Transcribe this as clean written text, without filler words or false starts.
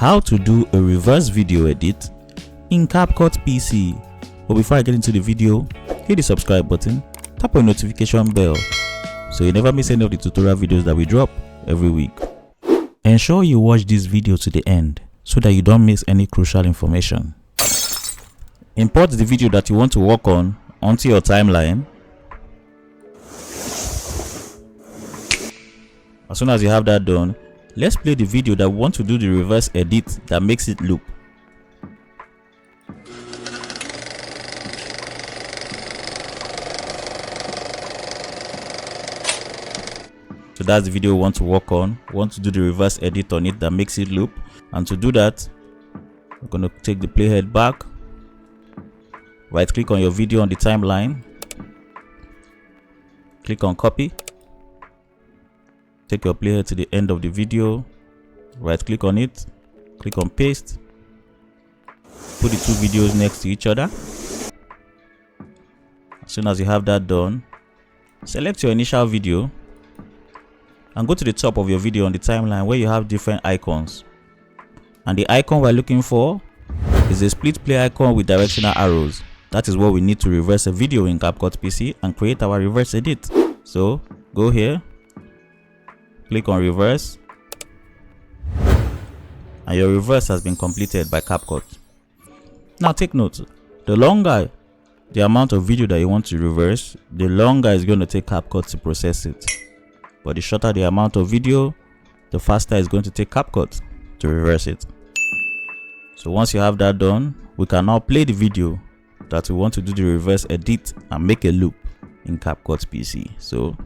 how to do a reverse video edit in Capcut PC. But before I get into the video, hit the subscribe button, tap on the notification bell so you never miss any of the tutorial videos that we drop every week. Ensure you watch this video to the end so that you don't miss any crucial information. Import the video that you want to work on onto your timeline. As soon as you have that done, let's play the video that we want to do the reverse edit that makes it loop. So that's the video we want to work on. We want to do the reverse edit on it that makes it loop. And to do that, we're going to take the playhead back, right click on your video on the timeline, click on copy, take your playhead to the end of the video, right click on it, click on paste, put the two videos next to each other. As soon as you have that done, select your initial video and go to the top of your video on the timeline where you have different icons. And the icon we're looking for is a split play icon with directional arrows. That is what we need to reverse a video in Capcut PC and create our reverse edit. So go here, click on reverse, and your reverse has been completed by Capcut. Now take note, the longer the amount of video that you want to reverse, the longer it's going to take Capcut to process it. But the shorter the amount of video, the faster it's going to take Capcut to reverse it. So once you have that done, we can now play the video that we want to do the reverse edit and make a loop in Capcut PC. So